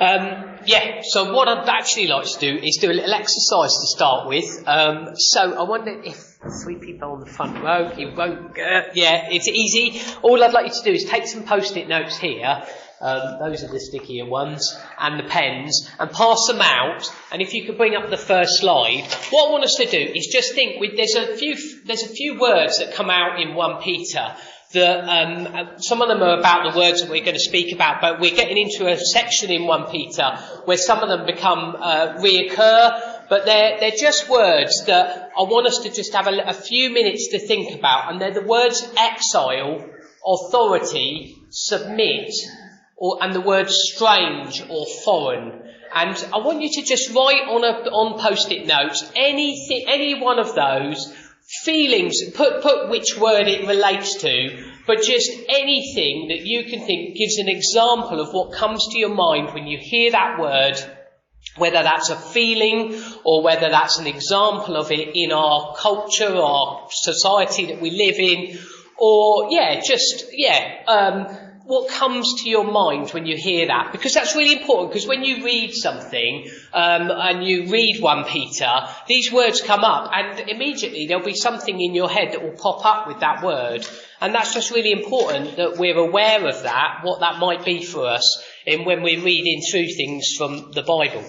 So what I'd actually like to do is do a little exercise to start with. So I wonder if 3 people on the front row, you won't, it's easy. All I'd like you to do is take some post-it notes here. Those are the stickier ones, and the pens, and pass them out. And if you could bring up the first slide, what I want us to do is just think. There's a few words that come out in 1 Peter. Some of them are about the words that we're going to speak about, but we're getting into a section in 1 Peter where some of them become reoccur, but they're just words that I want us to just have a few minutes to think about, and they're the words exile, authority, submit, and the word strange or foreign. And I want you to just write on post-it notes any one of those feelings, put which word it relates to, but just anything that you can think gives an example of what comes to your mind when you hear that word, whether that's a feeling or whether that's an example of it in our culture, our society that we live in, or what comes to your mind when you hear that? Because that's really important, because when you read something, and you read 1 Peter, these words come up, and immediately there'll be something in your head that will pop up with that word. And that's just really important that we're aware of that, what that might be for us when we're reading through things from the Bible.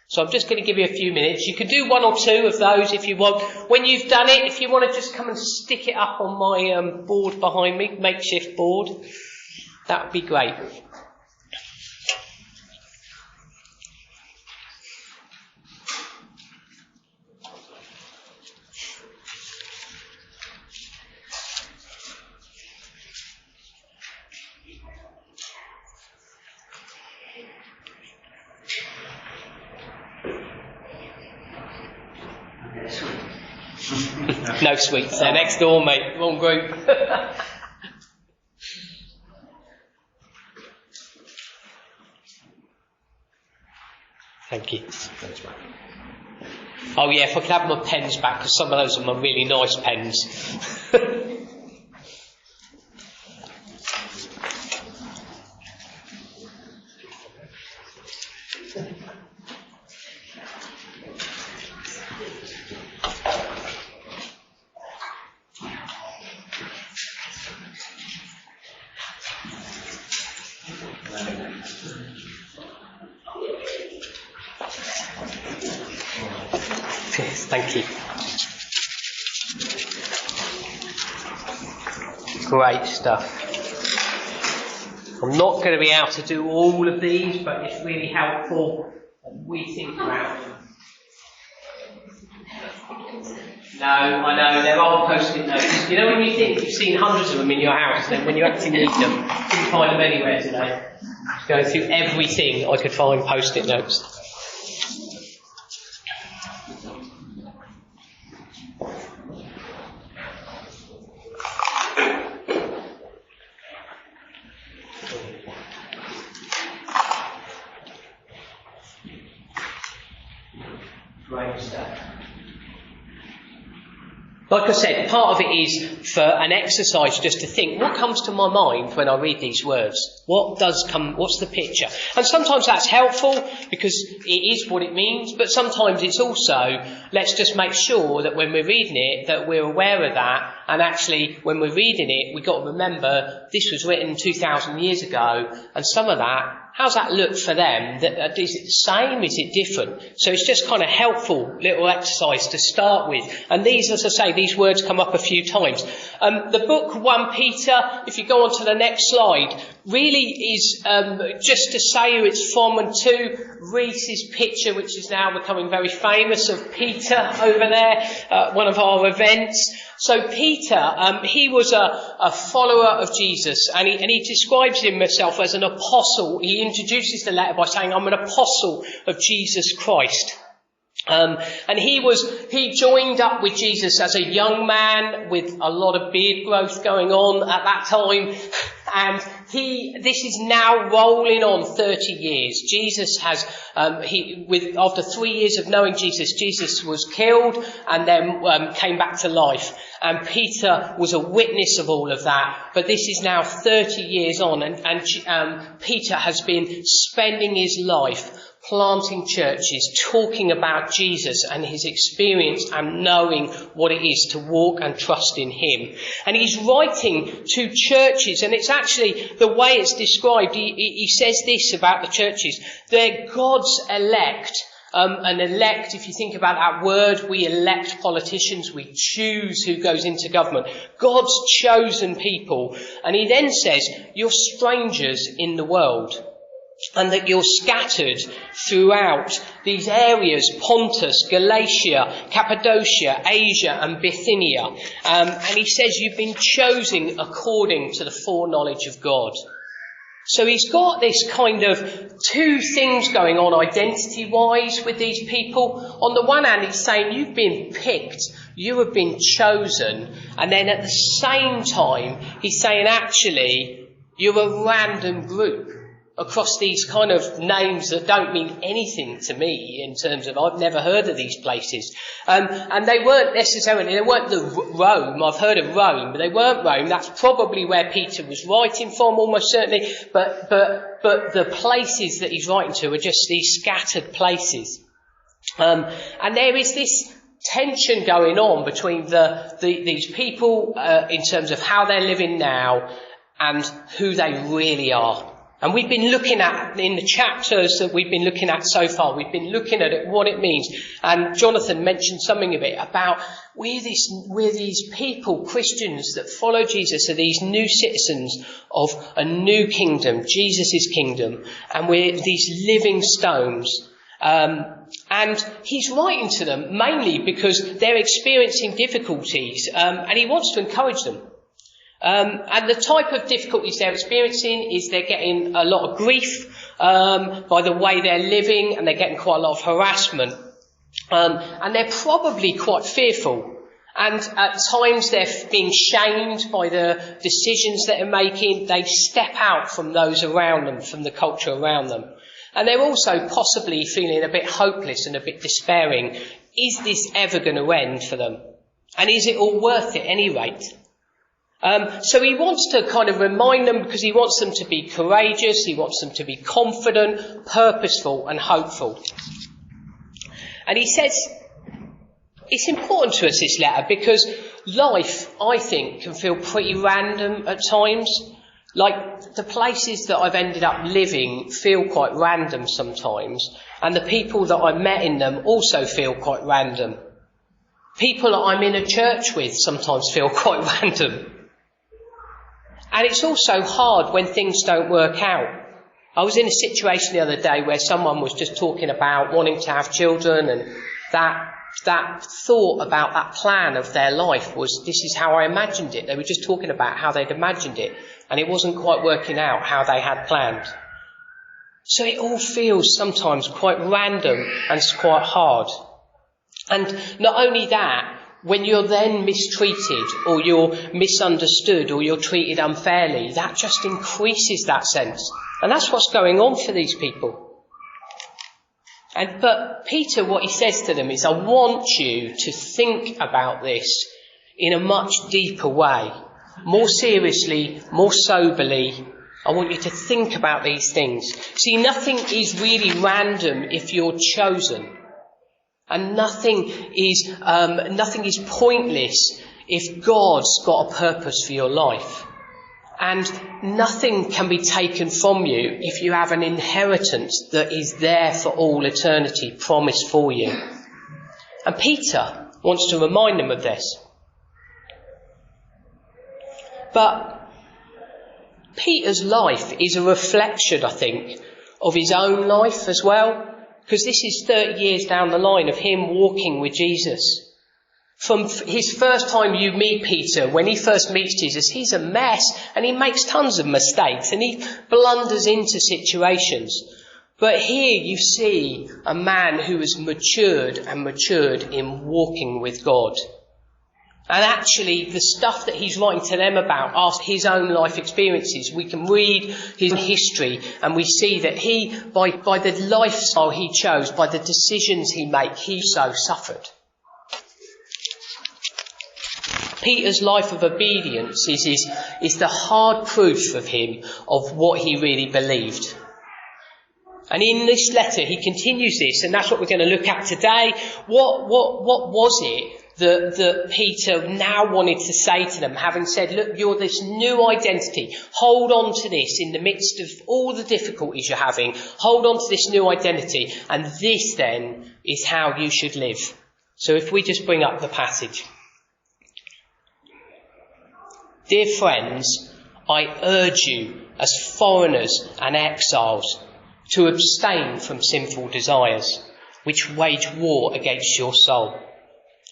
So I'm just going to give you a few minutes. You can do 1 or 2 of those if you want. When you've done it, if you want to just come and stick it up on my board behind me, makeshift board, that would be great. No sweets there, next door, mate. Wrong group. Thank you. Thanks, mate. Oh yeah, if I could have my pens back, because some of those are my really nice pens. Thank you. Great stuff. I'm not going to be able to do all of these, but it's really helpful that we think about them. No, I know, they're all post-it notes. You know when you think you've seen hundreds of them in your house, then when you actually need them, you couldn't find them anywhere today. Going through everything I could find post-it notes. Great stuff. Like I said, part of it is for an exercise just to think, what comes to my mind when I read these words? What's the picture? And sometimes that's helpful because it is what it means, but sometimes it's also, let's just make sure that when we're reading it, that we're aware of that, and actually when we're reading it, we've got to remember this was written 2,000 years ago, and some of that, how's that look for them? Is it the same? Is it different? So it's just kind of helpful little exercise to start with. And these, as I say, these words come up a few times. The book 1 Peter, if you go on to the next slide, really is just to say who it's from, and to Reese's picture, which is now becoming very famous, of Peter over there, one of our events. So Peter, he was a follower of Jesus, and he describes himself as an apostle. He introduces the letter by saying, I'm an apostle of Jesus Christ. And he joined up with Jesus as a young man with a lot of beard growth going on at that time, and this is now rolling on 30 years. Jesus has, after 3 years of knowing Jesus, Jesus was killed and then came back to life. And Peter was a witness of all of that. But this is now 30 years on, and Peter has been spending his life planting churches, talking about Jesus and his experience and knowing what it is to walk and trust in him. And he's writing to churches, and it's actually the way it's described. He says this about the churches: they're God's elect. An elect, if you think about that word, we elect politicians, we choose who goes into government. God's chosen people. And he then says, you're strangers in the world, and that you're scattered throughout these areas: Pontus, Galatia, Cappadocia, Asia and Bithynia. And he says you've been chosen according to the foreknowledge of God. So he's got this kind of two things going on identity-wise with these people. On the one hand, he's saying you've been picked, you have been chosen. And then at the same time, he's saying actually you're a random group across these kind of names that don't mean anything to me in terms of I've never heard of these places. And they weren't Rome. I've heard of Rome, but they weren't Rome. That's probably where Peter was writing from, almost certainly. But the places that he's writing to are just these scattered places. And there is this tension going on between these people in terms of how they're living now and who they really are. And we've been looking at, in the chapters that we've been looking at so far, we've been looking at it, what it means. And Jonathan mentioned something of it about we're these people, Christians that follow Jesus, are these new citizens of a new kingdom, Jesus' kingdom. And we're these living stones. And he's writing to them mainly because they're experiencing difficulties, and he wants to encourage them. And the type of difficulties they're experiencing is they're getting a lot of grief by the way they're living, and they're getting quite a lot of harassment. And they're probably quite fearful. And at times they're being shamed by the decisions that they're making. They step out from those around them, from the culture around them. And they're also possibly feeling a bit hopeless and a bit despairing. Is this ever going to end for them? And is it all worth it at any rate? So he wants to kind of remind them, because he wants them to be courageous, he wants them to be confident, purposeful and hopeful. And he says it's important to us, this letter, because life, I think, can feel pretty random at times. Like the places that I've ended up living feel quite random sometimes, and the people that I met in them also feel quite random. People that I'm in a church with sometimes feel quite random. And it's also hard when things don't work out. I was in a situation the other day where someone was just talking about wanting to have children, and that thought about that plan of their life was, this is how I imagined it. They were just talking about how they'd imagined it, and it wasn't quite working out how they had planned. So it all feels sometimes quite random and it's quite hard. And not only that, when you're then mistreated or you're misunderstood or you're treated unfairly, that just increases that sense. And that's what's going on for these people. But Peter, what he says to them is, I want you to think about this in a much deeper way, more seriously, more soberly. I want you to think about these things. See, nothing is really random if you're chosen. And nothing is pointless if God's got a purpose for your life. And nothing can be taken from you if you have an inheritance that is there for all eternity, promised for you. And Peter wants to remind them of this. But Peter's life is a reflection, I think, of his own life as well. Because this is 30 years down the line of him walking with Jesus. From his first time you meet Peter, when he first meets Jesus, he's a mess and he makes tons of mistakes and he blunders into situations. But here you see a man who has matured in walking with God. And actually, the stuff that he's writing to them about are his own life experiences. We can read his history and we see that he, by the lifestyle he chose, by the decisions he made, he so suffered. Peter's life of obedience is the hard proof of him of what he really believed. And in this letter, he continues this, and that's what we're going to look at today. What was it that Peter now wanted to say to them, having said, look, you're this new identity. Hold on to this in the midst of all the difficulties you're having. Hold on to this new identity, and this then is how you should live. So if we just bring up the passage. Dear friends, I urge you as foreigners and exiles to abstain from sinful desires, which wage war against your soul.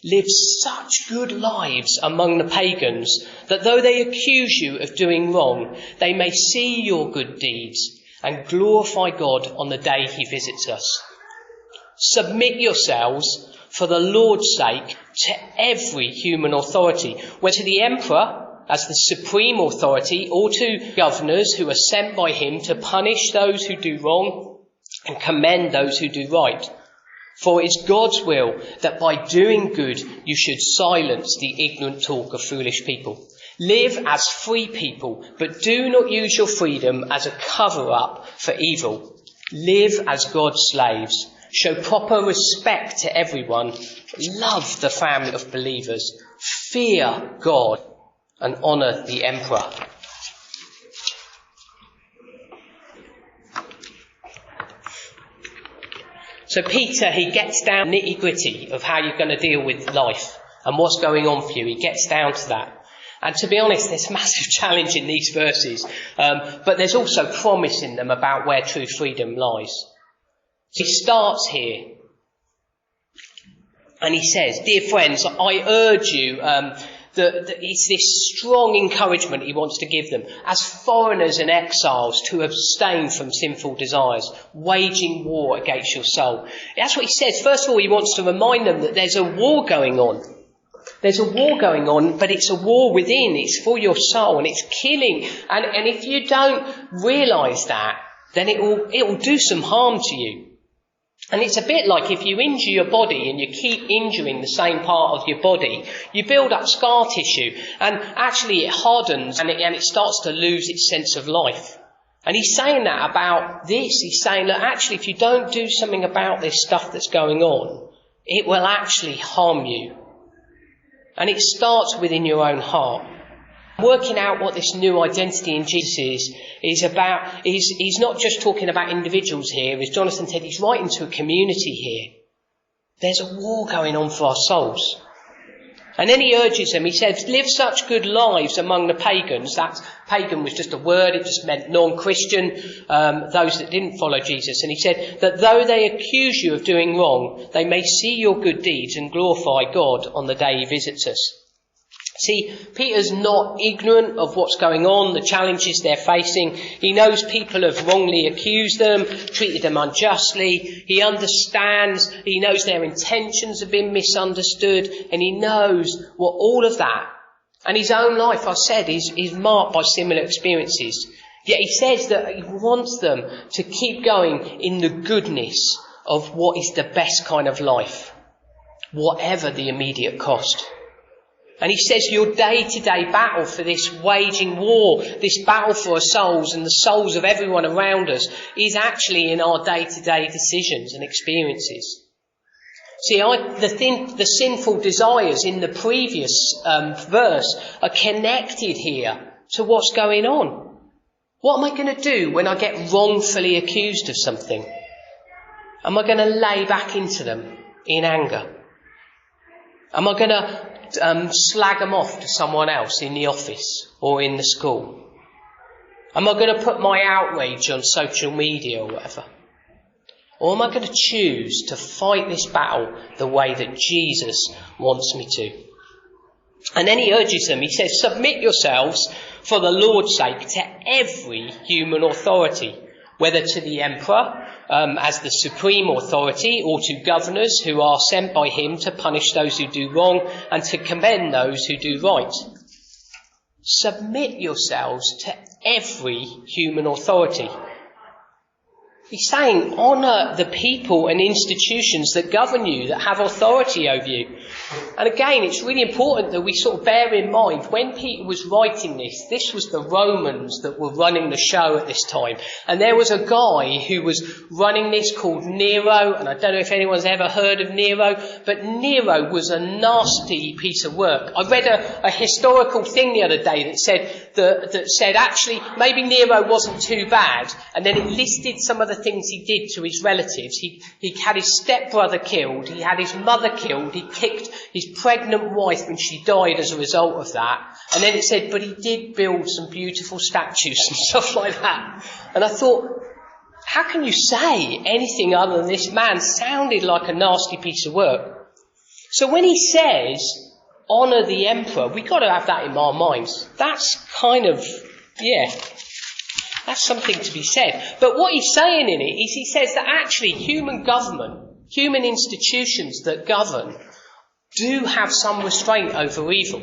Live such good lives among the pagans that though they accuse you of doing wrong, they may see your good deeds and glorify God on the day he visits us. Submit yourselves for the Lord's sake to every human authority, whether to the emperor as the supreme authority or to governors who are sent by him to punish those who do wrong and commend those who do right. For it is God's will that by doing good you should silence the ignorant talk of foolish people. Live as free people, but do not use your freedom as a cover-up for evil. Live as God's slaves. Show proper respect to everyone. Love the family of believers. Fear God and honour the emperor. So Peter, he gets down nitty-gritty of how you're going to deal with life and what's going on for you. He gets down to that. And to be honest, there's a massive challenge in these verses, but there's also promise in them about where true freedom lies. So he starts here and he says, dear friends, I urge you, it's this strong encouragement he wants to give them as foreigners and exiles to abstain from sinful desires, waging war against your soul. That's what he says. First of all, he wants to remind them that there's a war going on. There's a war going on, but it's a war within. It's for your soul and it's killing. And if you don't realise that, then it will do some harm to you. And it's a bit like if you injure your body and you keep injuring the same part of your body, you build up scar tissue and actually it hardens and it starts to lose its sense of life. And he's saying that about this. He's saying that actually if you don't do something about this stuff that's going on, it will actually harm you. And it starts within your own heart. Working out what this new identity in Jesus is about, he's not just talking about individuals here. As Jonathan said, he's writing to a community here. There's a war going on for our souls. And then he urges them, he says, live such good lives among the pagans. That pagan was just a word, it just meant non-Christian, those that didn't follow Jesus. And he said that though they accuse you of doing wrong, they may see your good deeds and glorify God on the day he visits us. See, Peter's not ignorant of what's going on, the challenges they're facing. He knows people have wrongly accused them, treated them unjustly. He understands, he knows their intentions have been misunderstood, and he knows what all of that. And his own life, I said, is marked by similar experiences. Yet he says that he wants them to keep going in the goodness of what is the best kind of life, whatever the immediate cost. And he says your day-to-day battle for this waging war, this battle for our souls and the souls of everyone around us is actually in our day-to-day decisions and experiences. See, the sinful desires in the previous verse are connected here to what's going on. What am I going to do when I get wrongfully accused of something? Am I going to lay back into them in anger? Am I going to slag them off to someone else in the office or in the school? Am I going to put my outrage on social media or whatever? Or am I going to choose to fight this battle the way that Jesus wants me to? And then he urges them, he says, submit yourselves for the Lord's sake to every human authority, whether to the emperor as the supreme authority, or to governors who are sent by him to punish those who do wrong and to commend those who do right. Submit yourselves to every human authority. He's saying, honour the people and institutions that govern you, that have authority over you. And again, it's really important that we sort of bear in mind, when Peter was writing this was the Romans that were running the show at this time. And there was a guy who was running this called Nero, and I don't know if anyone's ever heard of Nero, but Nero was a nasty piece of work. I read a historical thing the other day that said actually maybe Nero wasn't too bad, and then it listed some of the things he did to his relatives. He had his stepbrother killed, he had his mother killed, he kicked his pregnant wife when she died as a result of that. And then it said, but he did build some beautiful statues and stuff like that. And I thought, how can you say anything other than this man sounded like a nasty piece of work? So when he says, honour the emperor, we've got to have that in our minds. That's kind of, that's something to be said. But what he's saying in it is he says that actually human government, human institutions that govern, do have some restraint over evil.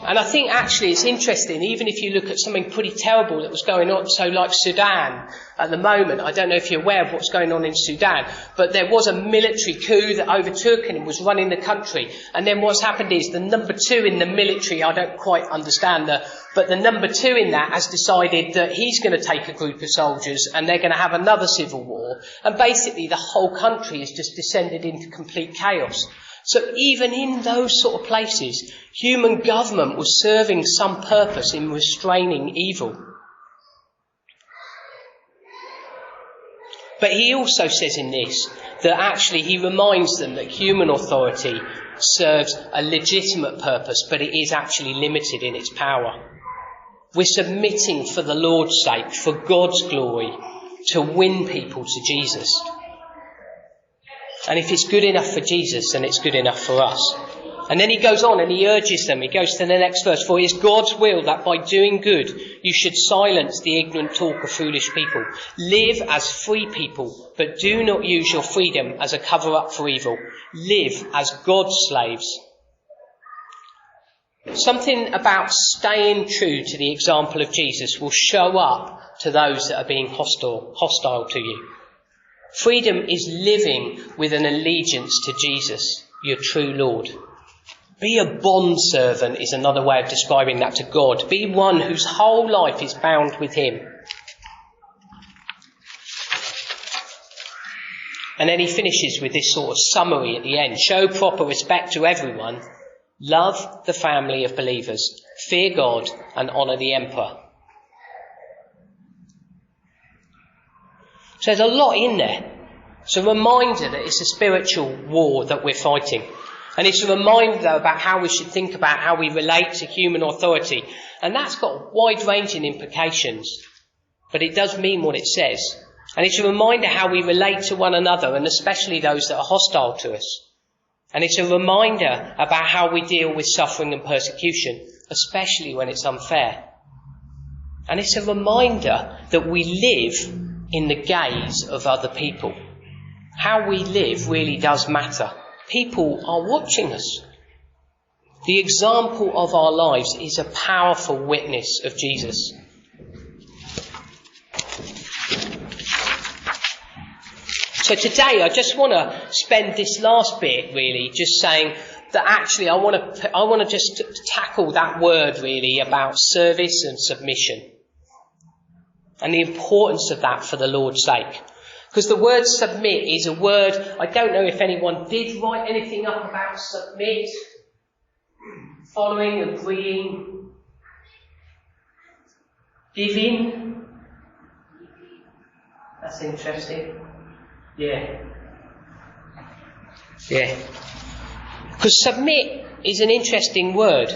And I think actually it's interesting, even if you look at something pretty terrible that was going on, so like Sudan at the moment, I don't know if you're aware of what's going on in Sudan, but there was a military coup that overtook and it was running the country. And then what's happened is the number 2 in the military, I don't quite understand but the number 2 in that has decided that he's going to take a group of soldiers and they're going to have another civil war. And basically the whole country has just descended into complete chaos. So even in those sort of places, human government was serving some purpose in restraining evil. But he also says in this that actually he reminds them that human authority serves a legitimate purpose, but it is actually limited in its power. We're submitting for the Lord's sake, for God's glory, to win people to Jesus. And if it's good enough for Jesus, then it's good enough for us. And then he goes on and he urges them. He goes to the next verse. For it is God's will that by doing good you should silence the ignorant talk of foolish people. Live as free people, but do not use your freedom as a cover-up for evil. Live as God's slaves. Something about staying true to the example of Jesus will show up to those that are being hostile to you. Freedom is living with an allegiance to Jesus, your true Lord. Be a bondservant is another way of describing that to God. Be one whose whole life is bound with him. And then he finishes with this sort of summary at the end. Show proper respect to everyone. Love the family of believers. Fear God and honour the emperor. So there's a lot in there. It's a reminder that it's a spiritual war that we're fighting. And it's a reminder about how we should think about how we relate to human authority. And that's got wide-ranging implications. But it does mean what it says. And it's a reminder how we relate to one another, and especially those that are hostile to us. And it's a reminder about how we deal with suffering and persecution, especially when it's unfair. And it's a reminder that we live in the gaze of other people. How we live really does matter. People are watching us. The example of our lives is a powerful witness of Jesus. So today I just want to spend this last bit really just saying that actually I want to just tackle that word really about service and submission. And the importance of that for the Lord's sake. Because the word submit is a word, I don't know if anyone did write anything up about submit, following, agreeing, giving. That's interesting. Yeah. Because submit is an interesting word.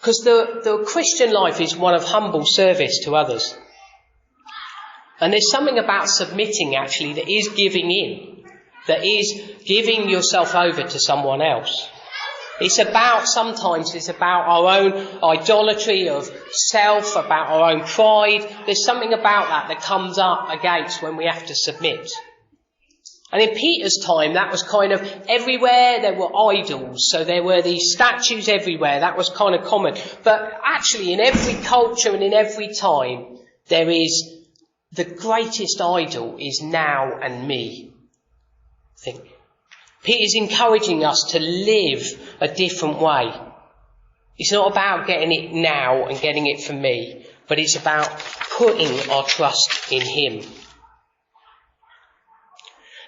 Because the Christian life is one of humble service to others. And there's something about submitting actually that is giving in, that is giving yourself over to someone else. Sometimes it's about our own idolatry of self, about our own pride. There's something about that comes up against when we have to submit. And in Peter's time, that was kind of everywhere there were idols. So there were these statues everywhere. That was kind of common. But actually, in every culture and in every time, there is the greatest idol is now and me. I think Peter's encouraging us to live a different way. It's not about getting it now and getting it from me, but it's about putting our trust in him.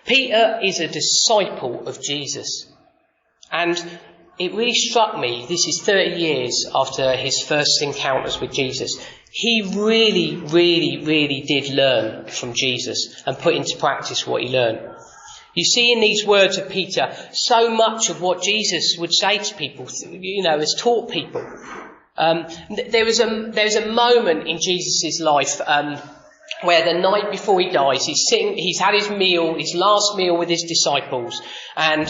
Peter is a disciple of Jesus. And it really struck me, this is 30 years after his first encounters with Jesus. He really did learn from Jesus and put into practice what he learned. You see in these words of Peter, so much of what Jesus would say to people, has taught people. There's a moment in Jesus' life, where the night before he dies, he's had his last meal with his disciples, and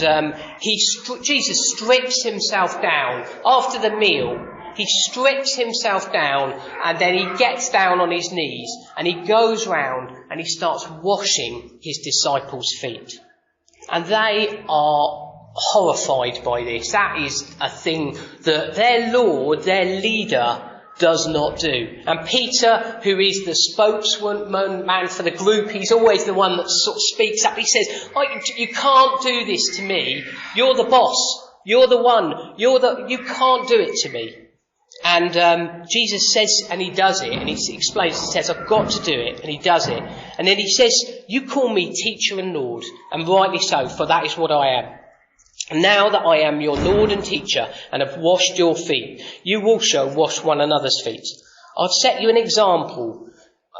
Jesus strips himself down after the meal. He strips himself down, and then he gets down on his knees and he goes round and he starts washing his disciples' feet. And they are horrified by this. That is a thing that their Lord, their leader, does not do. And Peter, who is the spokesman for the group, he's always the one that sort of speaks up. He says, you can't do this to me. You're the boss. You're the one. You can't do it to me. And Jesus says, and he does it, and he explains, he says, I've got to do it, and he does it. And then he says, you call me teacher and Lord, and rightly so, for that is what I am. And now that I am your Lord and teacher, and have washed your feet, you also wash one another's feet. I've set you an example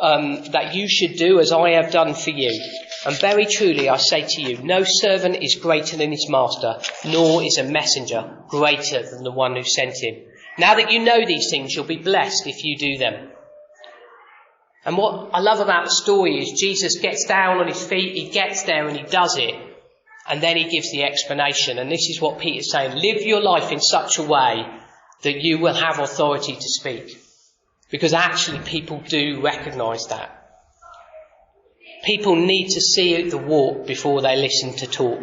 that you should do as I have done for you. And very truly I say to you, no servant is greater than his master, nor is a messenger greater than the one who sent him. Now that you know these things, you'll be blessed if you do them. And what I love about the story is Jesus gets down on his feet, he gets there and he does it. And then he gives the explanation. And this is what Peter's saying. Live your life in such a way that you will have authority to speak. Because actually people do recognise that. People need to see the walk before they listen to talk.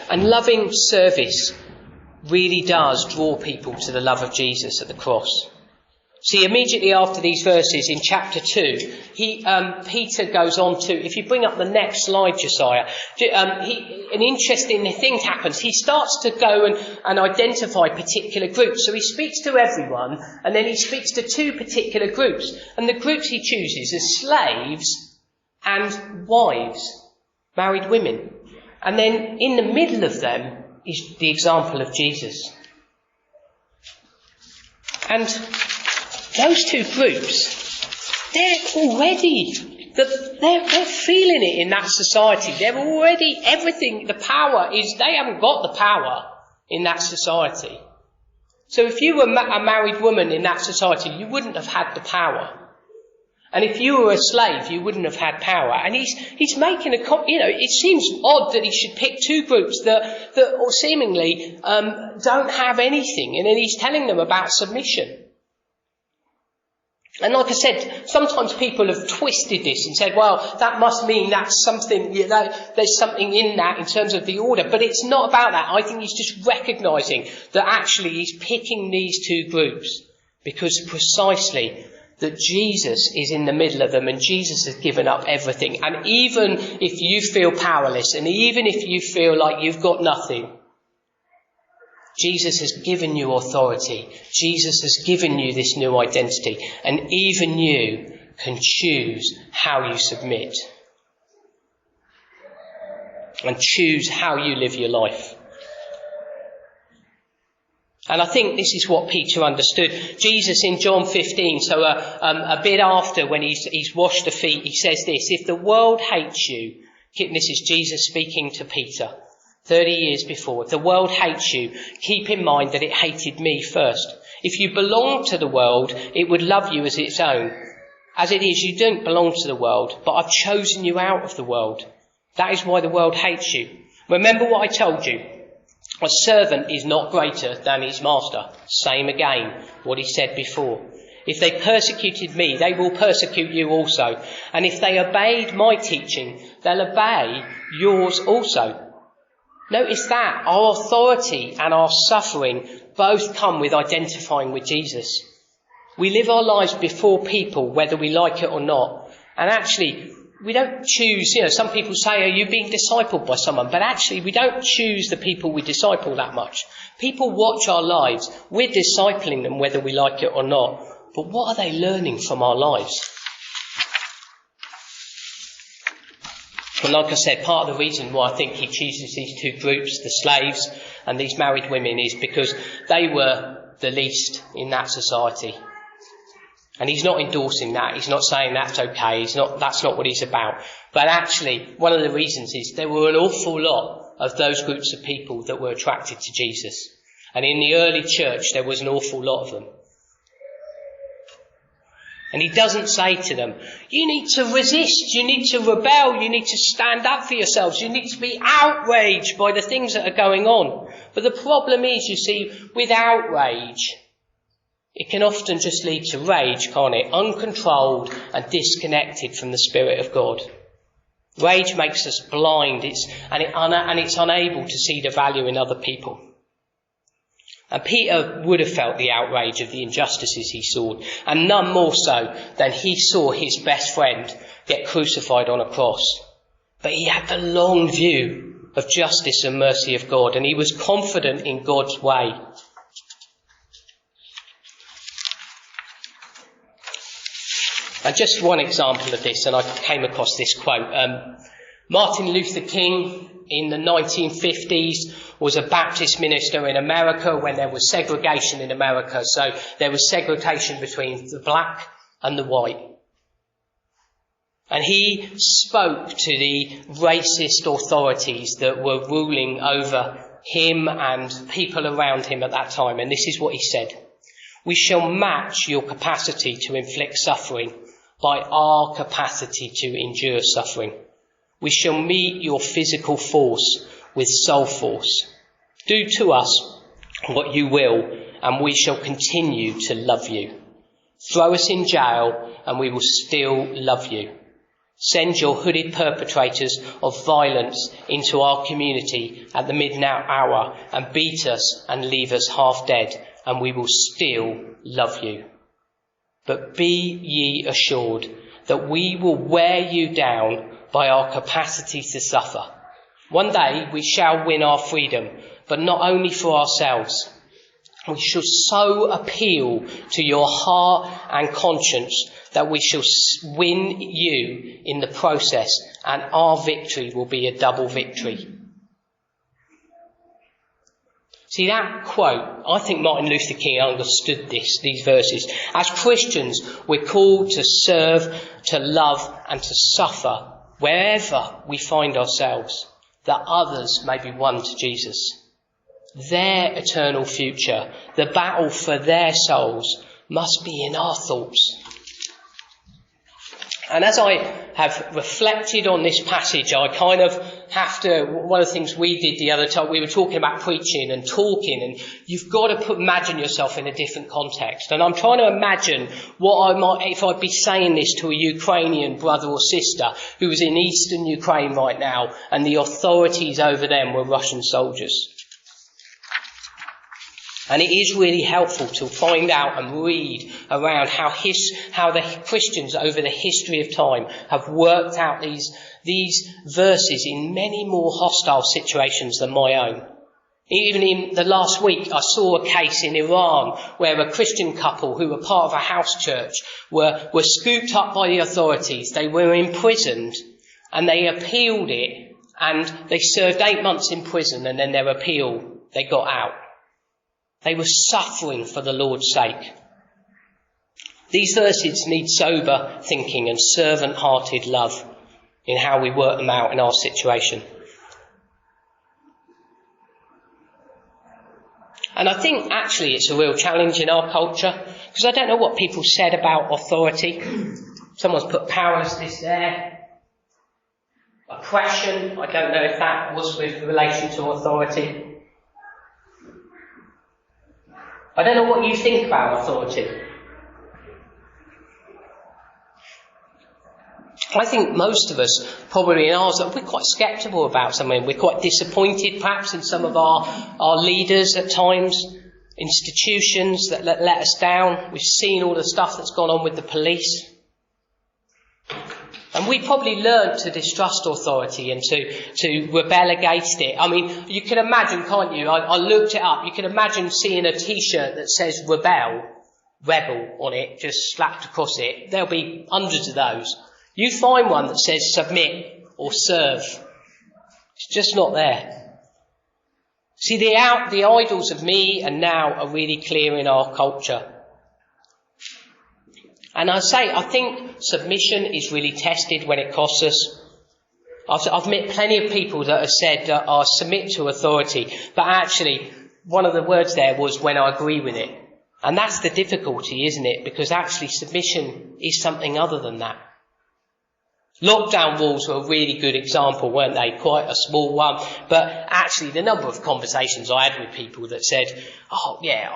And loving service really does draw people to the love of Jesus at the cross. See, immediately after these verses in chapter 2, Peter goes on to, if you bring up the next slide, Josiah, an interesting thing happens. He starts to go and identify particular groups. So he speaks to everyone, and then he speaks to two particular groups. And the groups he chooses are slaves and wives, married women. And then in the middle of them is the example of Jesus. And those two groups, they're feeling it in that society. They're already, everything, the power is, they haven't got the power in that society. So if you were a married woman in that society, you wouldn't have had the power. And if you were a slave, you wouldn't have had power. And he's making it seems odd that he should pick two groups that seemingly don't have anything. And then he's telling them about submission. And like I said, sometimes people have twisted this and said, well, that must mean that's something, there's something in that in terms of the order. But it's not about that. I think he's just recognising that actually he's picking these two groups because precisely that Jesus is in the middle of them and Jesus has given up everything. And even if you feel powerless and even if you feel like you've got nothing, Jesus has given you authority. Jesus has given you this new identity. And even you can choose how you submit. And choose how you live your life. And I think this is what Peter understood. Jesus in John 15, so a bit after when he's washed the feet, he says this, if the world hates you, this is Jesus speaking to Peter, 30 years before. If the world hates you, keep in mind that it hated me first. If you belong to the world, it would love you as its own. As it is, you don't belong to the world, but I've chosen you out of the world. That is why the world hates you. Remember what I told you. A servant is not greater than his master. Same again, what he said before. If they persecuted me, they will persecute you also. And if they obeyed my teaching, they'll obey yours also. Notice that our authority and our suffering both come with identifying with Jesus. We live our lives before people, whether we like it or not. And actually, we don't choose, some people say, are you being discipled by someone? But actually, we don't choose the people we disciple that much. People watch our lives. We're discipling them whether we like it or not. But what are they learning from our lives? And like I said, part of the reason why I think he chooses these two groups, the slaves and these married women, is because they were the least in that society. And he's not endorsing that. He's not saying that's okay. That's not what he's about. But actually, one of the reasons is there were an awful lot of those groups of people that were attracted to Jesus. And in the early church, there was an awful lot of them. And he doesn't say to them, you need to resist, you need to rebel, you need to stand up for yourselves, you need to be outraged by the things that are going on. But the problem is, you see, with outrage, it can often just lead to rage, can't it? Uncontrolled and disconnected from the Spirit of God. Rage makes us blind, it's unable to see the value in other people. And Peter would have felt the outrage of the injustices he saw, and none more so than he saw his best friend get crucified on a cross. But he had the long view of justice and mercy of God, and he was confident in God's way. And just one example of this, and I came across this quote. Martin Luther King in the 1950s was a Baptist minister in America when there was segregation in America. So there was segregation between the black and the white. And he spoke to the racist authorities that were ruling over him and people around him at that time. And this is what he said. We shall match your capacity to inflict suffering by our capacity to endure suffering. We shall meet your physical force with soul force. Do to us what you will, and we shall continue to love you. Throw us in jail, and we will still love you. Send your hooded perpetrators of violence into our community at the midnight hour and beat us and leave us half dead, and we will still love you. But be ye assured that we will wear you down by our capacity to suffer. One day we shall win our freedom, but not only for ourselves. We shall so appeal to your heart and conscience that we shall win you in the process, and our victory will be a double victory. See, that quote, I think Martin Luther King understood these verses. As Christians, we're called to serve, to love, and to suffer wherever we find ourselves, that others may be won to Jesus. Their eternal future, the battle for their souls, must be in our thoughts. And as I have reflected on this passage, I kind of have to, one of the things we did the other time, we were talking about preaching and talking, and you've got to imagine yourself in a different context. And I'm trying to imagine what I might, if I'd be saying this to a Ukrainian brother or sister who was in eastern Ukraine right now, and the authorities over them were Russian soldiers. And it is really helpful to find out and read around how the Christians over the history of time have worked out these verses in many more hostile situations than my own. Even in the last week, I saw a case in Iran where a Christian couple who were part of a house church were scooped up by the authorities. They were imprisoned and they appealed it, and they served 8 months in prison, and then their appeal, they got out. They were suffering for the Lord's sake. These verses need sober thinking and servant-hearted love in how we work them out in our situation. And I think actually it's a real challenge in our culture, because I don't know what people said about authority. Someone's put powerlessness there. Oppression, I don't know if that was with relation to authority. I don't know what you think about authority. I think most of us, probably in ours, we're quite sceptical about something. We're quite disappointed perhaps in some of our leaders at times, institutions that let us down. We've seen all the stuff that's gone on with the police. And we probably learned to distrust authority and to rebel against it. I mean, you can imagine, can't you? I looked it up. You can imagine seeing a T-shirt that says rebel on it, just slapped across it. There'll be hundreds of those. You find one that says submit or serve. It's just not there. See, the idols of me and now are really clear in our culture. And I think submission is really tested when it costs us. I've met plenty of people that have said that I submit to authority, but actually one of the words there was when I agree with it. And that's the difficulty, isn't it? Because actually submission is something other than that. Lockdown rules were a really good example, weren't they? Quite a small one. But actually the number of conversations I had with people that said, oh yeah,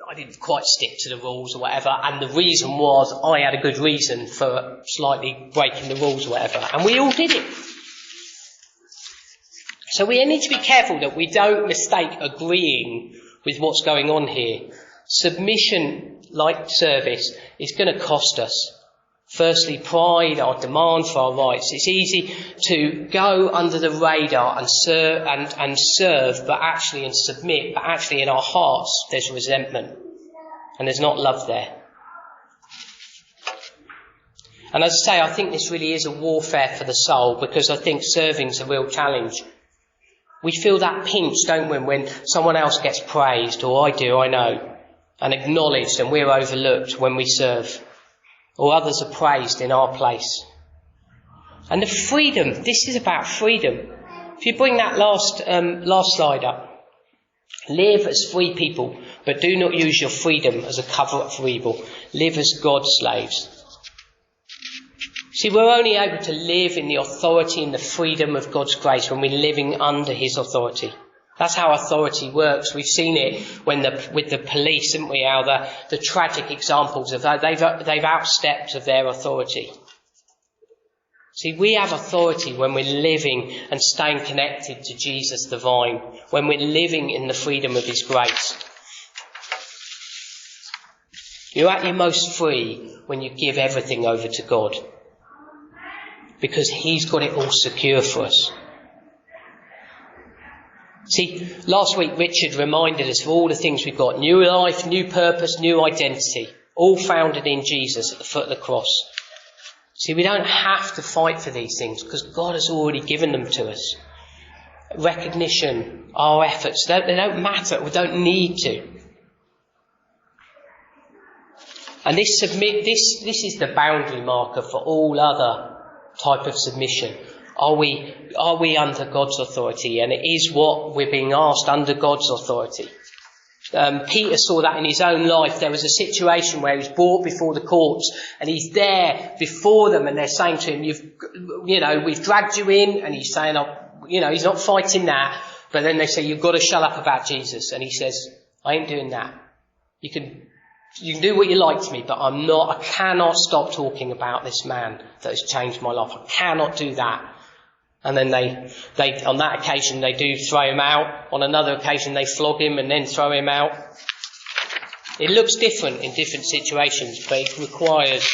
I didn't quite stick to the rules or whatever, and the reason was I had a good reason for slightly breaking the rules or whatever, and we all did it. So we need to be careful that we don't mistake agreeing with what's going on here. Submission, like service, is going to cost us. Firstly, pride, our demand for our rights. It's easy to go under the radar and serve, but actually and submit, but actually in our hearts there's resentment and there's not love there. And as I say, I think this really is a warfare for the soul, because I think serving's a real challenge. We feel that pinch, don't we, when someone else gets praised, or I know, and acknowledged, and we're overlooked when we serve. Or others are praised in our place. And the freedom, this is about freedom. If you bring that last slide up. Live as free people, but do not use your freedom as a cover-up for evil. Live as God's slaves. See, we're only able to live in the authority and the freedom of God's grace when we're living under his authority. That's how authority works. We've seen it with the police, haven't we? How the tragic examples of that, they've outstepped of their authority. See, we have authority when we're living and staying connected to Jesus the vine, when we're living in the freedom of his grace. You're at your most free when you give everything over to God, because he's got it all secure for us. See, last week Richard reminded us of all the things we've got. New life, new purpose, new identity. All founded in Jesus at the foot of the cross. See, we don't have to fight for these things because God has already given them to us. Recognition, our efforts, they don't matter. We don't need to. And this is the boundary marker for all other type of submission. Are we under God's authority? And it is what we're being asked, under God's authority. Peter saw that in his own life. There was a situation where he was brought before the courts, and he's there before them, and they're saying to him, we've dragged you in, and he's saying, he's not fighting that. But then they say, you've got to shut up about Jesus. And he says, I ain't doing that. You can do what you like to me, but I cannot stop talking about this man that has changed my life. I cannot do that. And then they on that occasion they do throw him out. On another occasion they flog him and then throw him out. It looks different in different situations, but it requires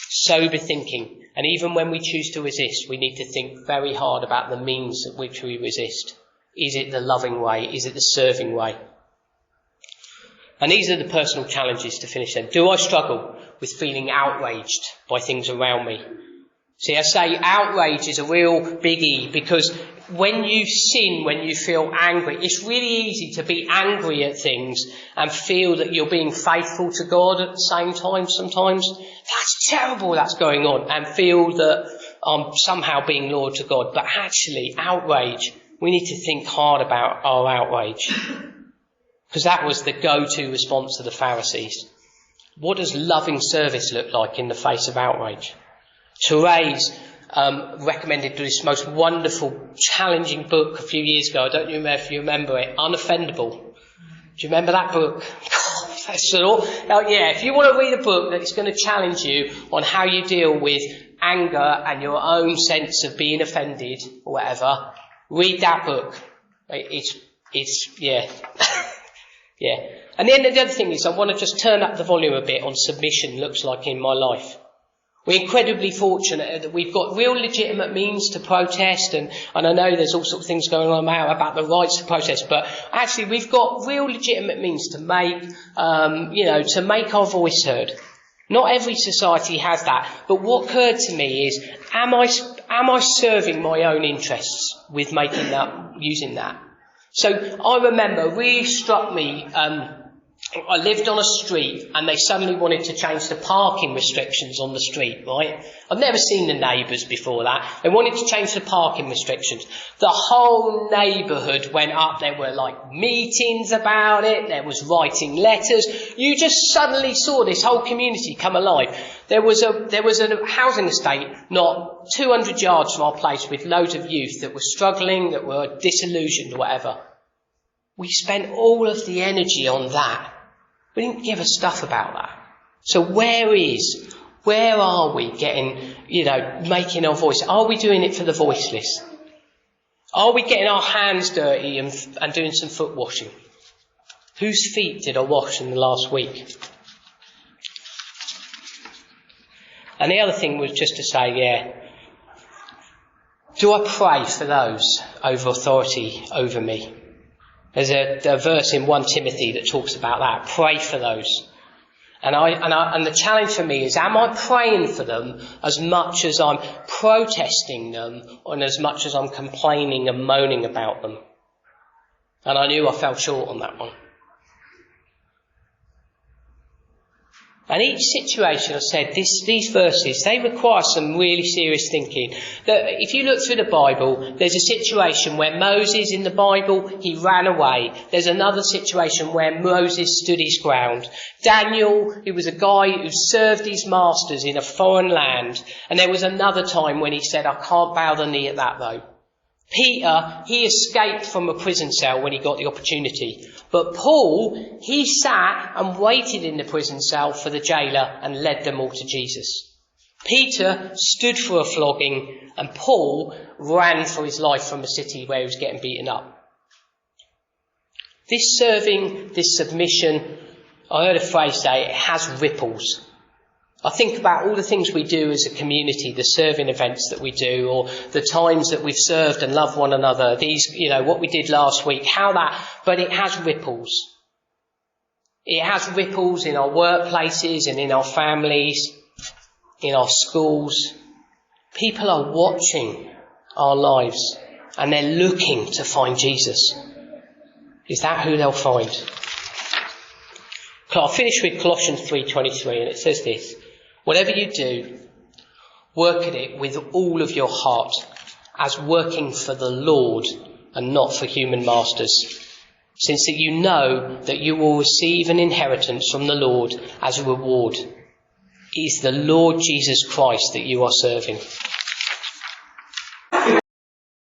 sober thinking. And even when we choose to resist, we need to think very hard about the means at which we resist. Is it the loving way? Is it the serving way? And these are the personal challenges to finish then. Do I struggle with feeling outraged by things around me? See, I say outrage is a real biggie, because when you sin, when you feel angry, it's really easy to be angry at things and feel that you're being faithful to God at the same time sometimes. That's terrible that's going on, and feel that I'm somehow being loyal to God. But actually, outrage, we need to think hard about our outrage. Because that was the go-to response to the Pharisees. What does loving service look like in the face of outrage? Therese recommended this most wonderful, challenging book a few years ago. I don't know if you remember it, Unoffendable. Do you remember that book? If you want to read a book that's going to challenge you on how you deal with anger and your own sense of being offended or whatever, read that book. Yeah. And the other thing is I want to just turn up the volume a bit on submission looks like in my life. We're incredibly fortunate that we've got real legitimate means to protest, and I know there's all sorts of things going on now about the rights to protest, but actually we've got real legitimate means to make, to make our voice heard. Not every society has that, but what occurred to me is, am I serving my own interests with using that? So I remember, really struck me, I lived on a street and they suddenly wanted to change the parking restrictions on the street, right? I've never seen the neighbours before that. They wanted to change the parking restrictions. The whole neighbourhood went up. There were like meetings about it. There was writing letters. You just suddenly saw this whole community come alive. There was a housing estate not 200 yards from our place with loads of youth that were struggling, that were disillusioned or whatever. We spent all of the energy on that. We didn't give a stuff about that. So where are we getting, making our voice? Are we doing it for the voiceless? Are we getting our hands dirty and doing some foot washing? Whose feet did I wash in the last week? And the other thing was just to say, do I pray for those over authority over me? There's a verse in 1 Timothy that talks about that. Pray for those. And the challenge for me is, am I praying for them as much as I'm protesting them and as much as I'm complaining and moaning about them? And I knew I fell short on that one. And each situation, I said, these verses, they require some really serious thinking. That if you look through the Bible, there's a situation where Moses in the Bible, he ran away. There's another situation where Moses stood his ground. Daniel, he was a guy who served his masters in a foreign land. And there was another time when he said, I can't bow the knee at that though. Peter, he escaped from a prison cell when he got the opportunity. But Paul, he sat and waited in the prison cell for the jailer and led them all to Jesus. Peter stood for a flogging and Paul ran for his life from a city where he was getting beaten up. This serving, this submission, I heard a phrase say, it has ripples. I think about all the things we do as a community, the serving events that we do, or the times that we've served and loved one another, what we did last week, but it has ripples. It has ripples in our workplaces and in our families, in our schools. People are watching our lives and they're looking to find Jesus. Is that who they'll find? I'll finish with Colossians 3:23, and it says this. Whatever you do, work at it with all of your heart, as working for the Lord and not for human masters, since that you know that you will receive an inheritance from the Lord as a reward. It is the Lord Jesus Christ that you are serving.